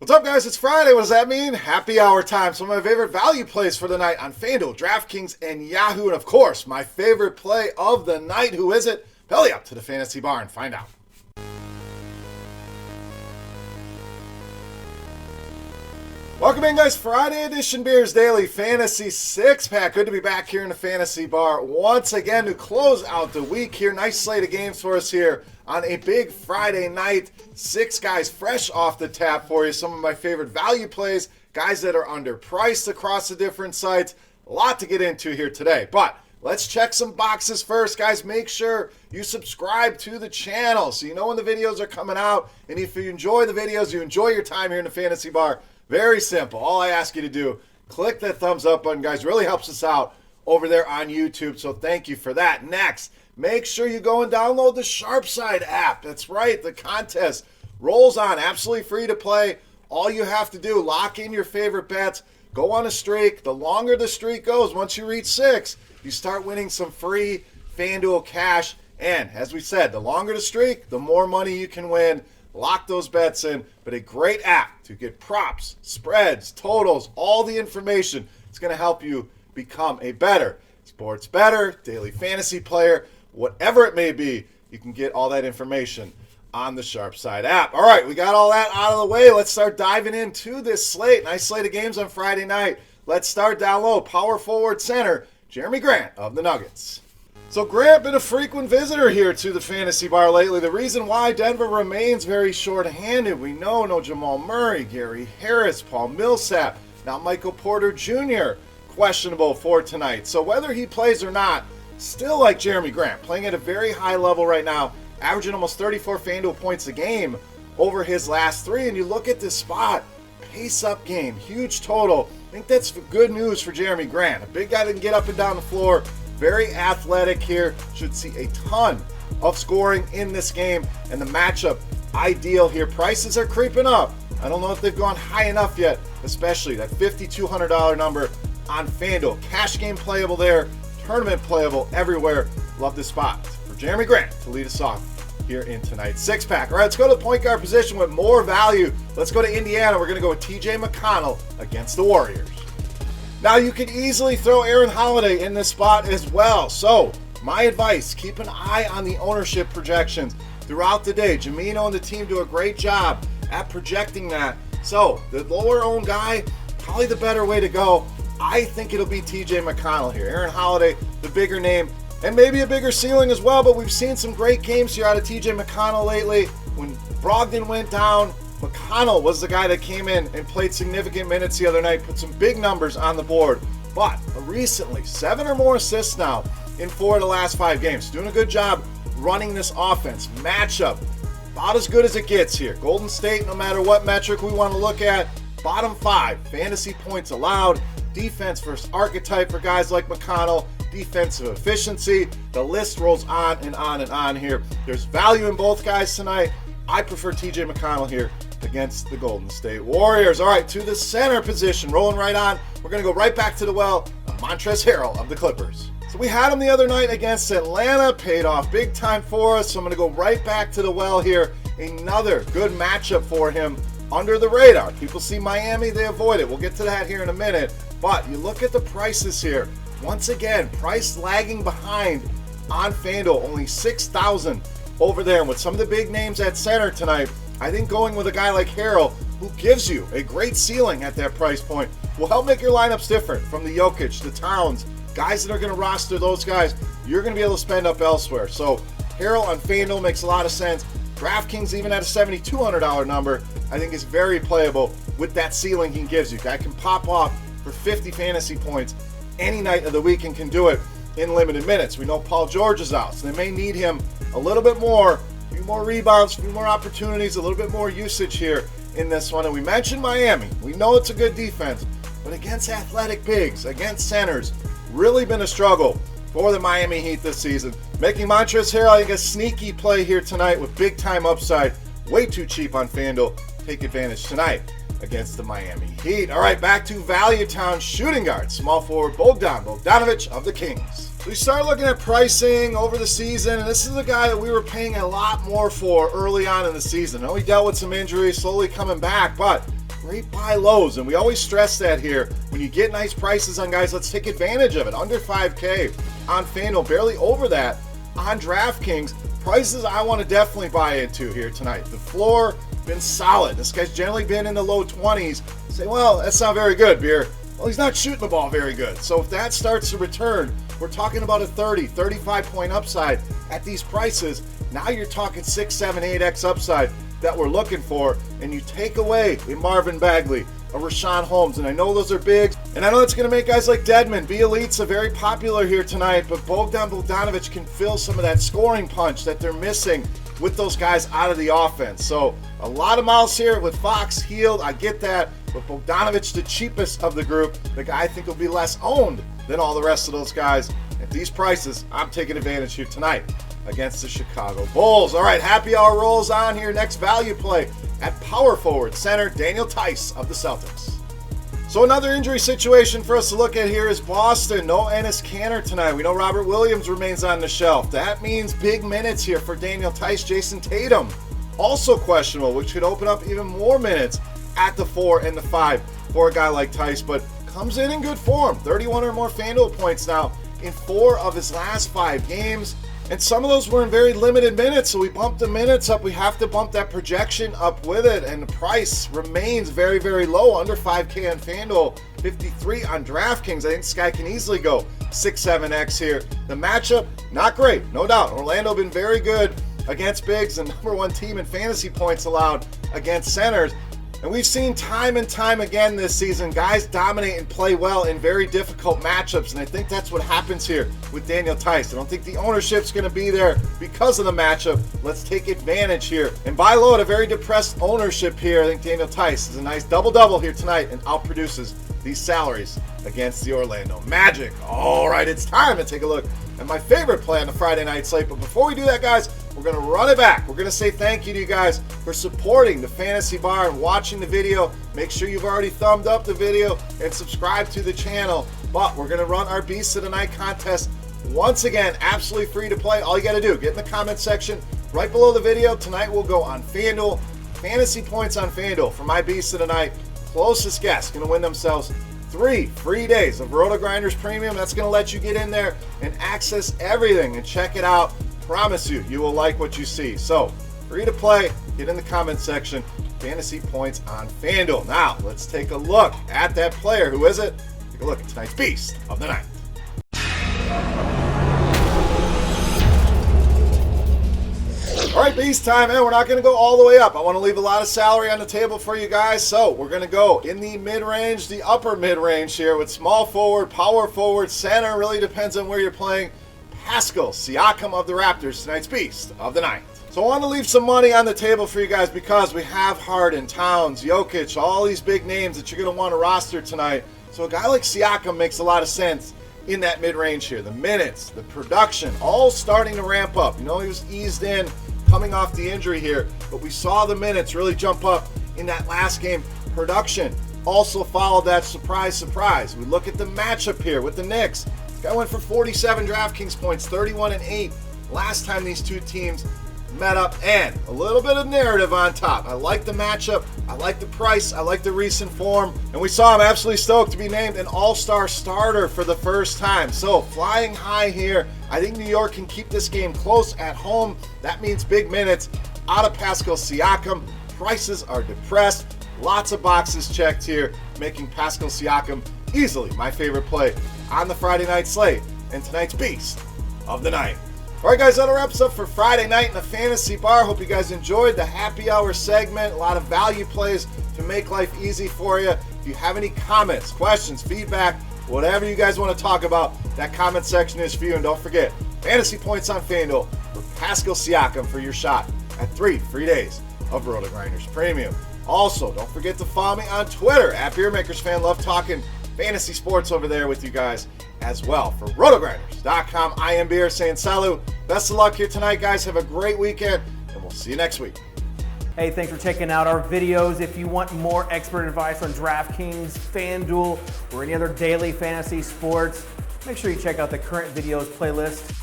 What's up, guys? It's Friday. What does that mean? Happy hour time. Some of my favorite value plays for the night on FanDuel, DraftKings, and Yahoo. And of course, my favorite play of the night. Who is it? Belly up to the fantasy bar and find out. Welcome in, guys. Friday edition Beers Daily Fantasy 6-pack. Good to be back here in the fantasy bar once again to close out the week here. Nice slate of games for us here on a big Friday night. 6 guys fresh off the tap for you. Some of my favorite value plays, guys that are underpriced across the different sites. A lot to get into here today, but let's check some boxes first, guys. Make sure you subscribe to the channel so you know when the videos are coming out. And if you enjoy the videos, you enjoy your time here in the fantasy bar, very simple. All I ask you to do, click that thumbs up button, guys. Really helps us out over there on YouTube, so thank you for that. Next, make sure you go and download the Sharpside app. That's right, the contest rolls on, absolutely free to play. All you have to do, lock in your favorite bets, go on a streak. The longer the streak goes, once you reach 6, you start winning some free FanDuel cash. And as we said, the longer the streak, the more money you can win. Lock those bets in, but a great app to get props, spreads, totals, all the information. It's going to help you become a better sports bettor, daily fantasy player, whatever it may be. You can get all that information on the Sharpside app. All right, we got all that out of the way. Let's start diving into this slate. Nice slate of games on Friday night. Let's start down low. Power forward center, Jerami Grant of the Nuggets. So Grant been a frequent visitor here to the fantasy bar lately. The reason why Denver remains very short-handed. We know no Jamal Murray, Gary Harris, Paul Millsap, now Michael Porter Jr. questionable for tonight. So whether he plays or not, still like Jerami Grant, playing at a very high level right now, averaging almost 34 FanDuel points a game over his last 3. And you look at this spot, pace-up game, huge total. I think that's good news for Jerami Grant. A big guy that can get up and down the floor. Very athletic here. Should see a ton of scoring in this game. And the matchup ideal here. Prices are creeping up. I don't know if they've gone high enough yet, especially that $5,200 number on FanDuel. Cash game playable there. Tournament playable everywhere. Love this spot for Jerami Grant to lead us off here in tonight's 6-pack. All right, let's go to the point guard position with more value. Let's go to Indiana. We're going to go with TJ McConnell against the Warriors. Now, you can easily throw Aaron Holiday in this spot as well. So, my advice, keep an eye on the ownership projections throughout the day. Jamino and the team do a great job at projecting that. So, the lower-owned guy, probably the better way to go. I think it'll be TJ McConnell here. Aaron Holiday, the bigger name, and maybe a bigger ceiling as well, but we've seen some great games here out of TJ McConnell lately. When Brogdon went down, McConnell was the guy that came in and played significant minutes the other night, put some big numbers on the board. But recently, 7 or more assists now in 4 of the last 5 games. Doing a good job running this offense. Matchup, about as good as it gets here. Golden State, no matter what metric we want to look at, bottom 5. Fantasy points allowed. Defense versus archetype for guys like McConnell. Defensive efficiency. The list rolls on and on and on here. There's value in both guys tonight. I prefer TJ McConnell here against the Golden State Warriors. All right, to the center position, rolling right on. We're going to go right back to the well of MONTREZL HARRELL of the Clippers. So we had him the other night against Atlanta, paid off big time for us. So I'm going to go right back to the well here. Another good matchup for him under the radar. People see Miami, they avoid it. We'll get to that here in a minute. But you look at the prices here. Once again, price lagging behind on FanDuel, only $6,000 over there. And with some of the big names at center tonight, I think going with a guy like Harrell, who gives you a great ceiling at that price point, will help make your lineups different. From the Jokic, the Towns, guys that are going to roster those guys, you're going to be able to spend up elsewhere. So Harrell on FanDuel makes a lot of sense. DraftKings, even at a $7,200 number, I think is very playable with that ceiling he gives you. Guy can pop off for 50 fantasy points any night of the week and can do it in limited minutes. We know Paul George is out, so they may need him a little bit more, a few more rebounds, a few more opportunities, a little bit more usage here in this one. And we mentioned Miami. We know it's a good defense, but against athletic bigs, against centers, really been a struggle for the Miami Heat this season. Making MONTREZL HARRELL, I think, a sneaky play here tonight with big time upside. Way too cheap on FanDuel. Take advantage tonight against the Miami Heat. All right, back to Value Town shooting guard, small forward Bogdanovic of the Kings. We started looking at pricing over the season, and this is a guy that we were paying a lot more for early on in the season. I know he dealt with some injuries, slowly coming back, but great buy lows, and we always stress that here. When you get nice prices on guys, let's take advantage of it. Under 5K on FanDuel, barely over that on DraftKings. Prices I want to definitely buy into here tonight. The floor been solid. This guy's generally been in the low 20s. Say, well, that's not very good, Beer. Well, he's not shooting the ball very good. So if that starts to return, we're talking about a 30, 35 point upside at these prices. Now you're talking 6, 7, 8x upside that we're looking for, and you take away a Marvin Bagley, a Rashawn Holmes, and I know those are bigs, and I know it's going to make guys like Dedmon, be elites, are very popular here tonight, but Bogdanovic can fill some of that scoring punch that they're missing with those guys out of the offense. So a lot of mouths here with Fox, Healed, I get that, but Bogdanovic, the cheapest of the group, the guy I think will be less owned than all the rest of those guys. At these prices, I'm taking advantage here tonight against the Chicago Bulls. All right, happy hour rolls on here. Next value play at power forward center, Daniel THEIS of the Celtics. So another injury situation for us to look at here is Boston. No Enes Kanter tonight. We know Robert Williams remains on the shelf. That means big minutes here for Daniel THEIS. Jason Tatum also questionable, which could open up even more minutes at the 4 and the 5 for a guy like THEIS, but comes in good form. 31 or more FanDuel points now in 4 of his last 5 games. And some of those were in very limited minutes, so we bumped the minutes up. We have to bump that projection up with it, and the price remains very, very low, under 5K on FanDuel, 53 on DraftKings. I think this guy can easily go 6, 7X here. The matchup, not great, no doubt. Orlando been very good against bigs, and #1 team in fantasy points allowed against centers. And we've seen time and time again this season, guys dominate and play well in very difficult matchups, and I think that's what happens here with Daniel THEIS. I don't think the ownership's going to be there because of the matchup. Let's take advantage here and buy low at a very depressed ownership here. I think Daniel THEIS is a nice double-double here tonight and outproduces these salaries against the Orlando Magic. All right, it's time to take a look at my favorite play on the Friday night slate. But before we do that, guys, we're going to run it back. We're going to say thank you to you guys for supporting the Fantasy Bar and watching the video. Make sure you've already thumbed up the video and subscribed to the channel. But we're going to run our Beast of the Night contest once again, absolutely free to play. All you got to do, get in the comment section right below the video. Tonight we'll go on FanDuel. Fantasy points on FanDuel for my Beast of the Night. Closest guess going to win themselves 3 free days of RotoGrinders Premium. That's going to let you get in there and access everything and check it out. Promise you, you will like what you see. So, free to play, get in the comment section, fantasy points on FanDuel. Now, let's take a look at that player. Who is it? Take a look at tonight's Beast of the Night. All right, Beast time, and we're not going to go all the way up. I want to leave a lot of salary on the table for you guys, so we're going to go in the mid-range, the upper mid-range here with small forward, power forward, center. Really depends on where you're playing. PASCAL SIAKAM of the Raptors, tonight's Beast of the Night. So I want to leave some money on the table for you guys because we have Harden, Towns, Jokic, all these big names that you're going to want to roster tonight. So a guy like Siakam makes a lot of sense in that mid-range here. The minutes, the production, all starting to ramp up. You know, he was eased in coming off the injury here, but we saw the minutes really jump up in that last game. Production also followed that. Surprise, surprise. We look at the matchup here with the Knicks. This guy went for 47 DraftKings points, 31-8 last time these two teams met up, and a little bit of narrative on top. I like the matchup, I like the price, I like the recent form, and we saw him absolutely stoked to be named an all-star starter for the first time. So flying high here. I think New York can keep this game close at home. That means big minutes out of PASCAL SIAKAM. Prices are depressed. Lots of boxes checked here, making PASCAL SIAKAM easily my favorite play on the Friday night slate and tonight's Beast of the Night. All right, guys, that wraps up for Friday night in the Fantasy Bar. Hope you guys enjoyed the happy hour segment. A lot of value plays to make life easy for you. If you have any comments, questions, feedback, whatever you guys want to talk about, that comment section is for you. And don't forget, fantasy points on FanDuel for PASCAL SIAKAM for your shot at 3 free days of RotoGrinders Premium. Also, don't forget to follow me on Twitter at Beermakersfan. Love talking fantasy sports over there with you guys as well. For RotoGrinders.com, I am Beer saying salut. Best of luck here tonight, guys. Have a great weekend, and we'll see you next week. Hey, thanks for checking out our videos. If you want more expert advice on DraftKings, FanDuel, or any other daily fantasy sports, make sure you check out the current videos playlist